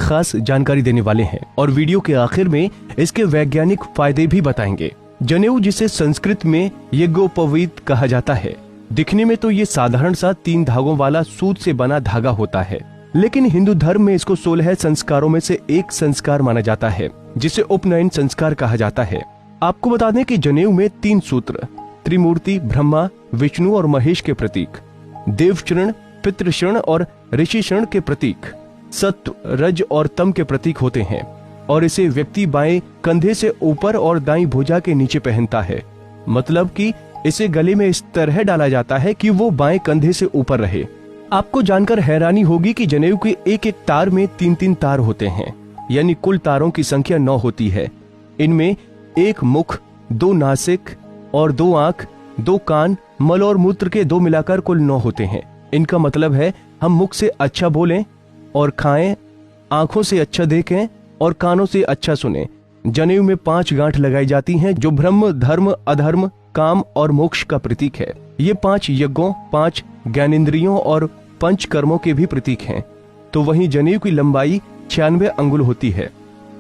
खास जानकारी देने वाले हैं और वीडियो के आखिर में इसके वैज्ञानिक फायदे भी बताएंगे। जनेऊ, जिसे संस्कृत में यज्ञोपवीत कहा जाता है, दिखने में तो ये साधारण सा 3 धागों वाला सूत से बना धागा होता है, लेकिन हिंदू धर्म में इसको 16 संस्कारों में से एक संस्कार माना जाता है, जिसे उपनयन संस्कार कहा जाता है। आपको बता दें कि जनेऊ में 3 सूत्र त्रिमूर्ति ब्रह्मा, विष्णु और महेश के प्रतीक, देवशरण, पितृशरण और ऋषिशरण के प्रतीक, सत्व, रज और तम के प्रतीक होते हैं और इसे व्यक्ति बाएं कंधे से ऊपर और दाईं भुजा के नीचे पहनता है। मतलब कि इसे गले में इस तरह डाला जाता है कि वो बाएं कंधे से ऊपर रहे। आपको जानकर हैरानी होगी कि जनेऊ के एक एक तार में 3-3 तार होते हैं, यानी कुल तारों की संख्या 9 होती है। इनमें 1 मुख, 2 नासिक और 2 आंख, 2 कान, मल और मूत्र के 2 मिलाकर कुल 9 होते हैं। इनका मतलब है हम मुख से अच्छा बोलें और खाएं, आंखों से अच्छा देखें और कानों से अच्छा सुने। जनेऊ में 5 गांठ लगाई जाती हैं जो ब्रह्म, धर्म, अधर्म, काम और मोक्ष का प्रतीक है। ये 5 यज्ञों, 5 ज्ञानेंद्रियों और 5 कर्मों के भी प्रतीक हैं। तो वहीं जनेऊ की लंबाई 96 अंगुल होती है,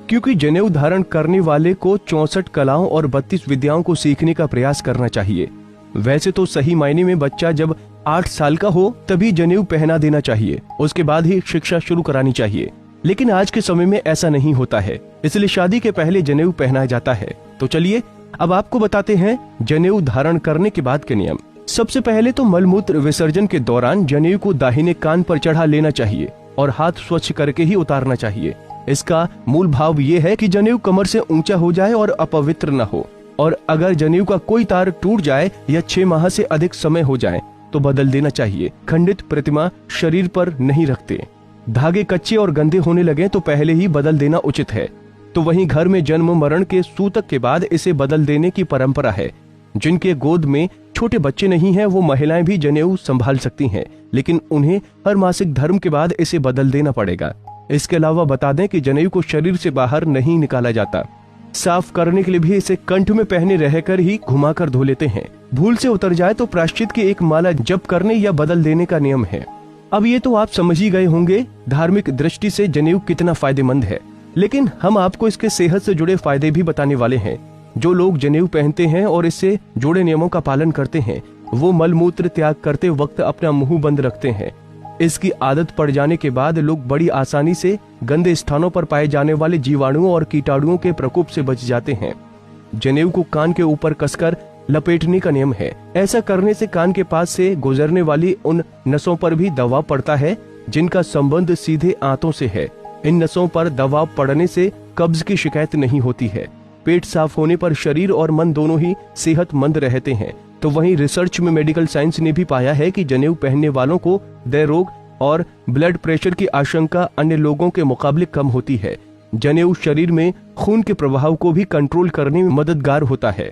क्योंकि जनेऊ धारण करने वाले को 64 कलाओं और 32 विद्याओं को सीखने का प्रयास करना चाहिए। वैसे तो सही मायने में बच्चा जब 8 साल का हो तभी जनेऊ पहना देना चाहिए, उसके बाद ही शिक्षा शुरू करानी चाहिए। लेकिन आज के समय में ऐसा नहीं होता है, इसलिए शादी के पहले जनेऊ पहनाया जाता है। तो चलिए अब आपको बताते हैं जनेऊ धारण करने के बाद के नियम। सबसे पहले तो मलमूत्र विसर्जन के दौरान जनेऊ को दाहिने कान पर चढ़ा लेना चाहिए और हाथ स्वच्छ करके ही उतारना चाहिए। इसका मूल भाव ये है कि जनेऊ कमर से ऊंचा हो जाए और अपवित्र न हो, और अगर जनेऊ का कोई तार टूट जाए या 6 माह से अधिक समय हो जाए तो बदल देना चाहिए। खंडित प्रतिमा शरीर पर नहीं रखते। धागे कच्चे और गंदे होने लगे तो पहले ही बदल देना उचित है। तो वहीं घर में जन्म मरण के सूतक के बाद इसे बदल देने की परंपरा है। जिनके गोद में छोटे बच्चे नहीं हैं वो महिलाएं भी जनेऊ संभाल सकती हैं, लेकिन उन्हें हर मासिक धर्म के बाद इसे बदल देना पड़ेगा। इसके अलावा बता दें कि जनेऊ को शरीर से बाहर नहीं निकाला जाता। साफ करने के लिए भी इसे कंठ में पहने रहकर ही घुमाकर धो लेते हैं। भूल से उतर जाए तो प्रायश्चित की एक माला जप करने या बदल देने का नियम है। अब ये तो आप समझ ही गए होंगे धार्मिक दृष्टि से जनेऊ कितना फायदेमंद है, लेकिन हम आपको इसके सेहत से जुड़े फायदे भी बताने वाले हैं। जो लोग जनेऊ पहनते हैं और इससे जुड़े नियमों का पालन करते हैं वो मलमूत्र त्याग करते वक्त अपना मुंह बंद रखते हैं। इसकी आदत पड़ जाने के बाद लोग बड़ी आसानी से गंदे स्थानों पर पाए जाने वाले जीवाणुओं और कीटाणुओं के प्रकोप से बच जाते हैं। जनेऊ को कान के ऊपर कसकर लपेटने का नियम है। ऐसा करने से कान के पास से गुजरने वाली उन नसों पर भी दबाव पड़ता है जिनका संबंध सीधे आंतों से है। इन नसों पर दबाव पड़ने से कब्ज की शिकायत नहीं होती है। पेट साफ होने पर शरीर और मन दोनों ही सेहतमंद रहते हैं। तो वहीं रिसर्च में मेडिकल साइंस ने भी पाया है कि जनेऊ पहनने वालों को हृदय रोग और ब्लड प्रेशर की आशंका अन्य लोगों के मुकाबले कम होती है। जनेऊ शरीर में खून के प्रवाह को भी कंट्रोल करने में मददगार होता है।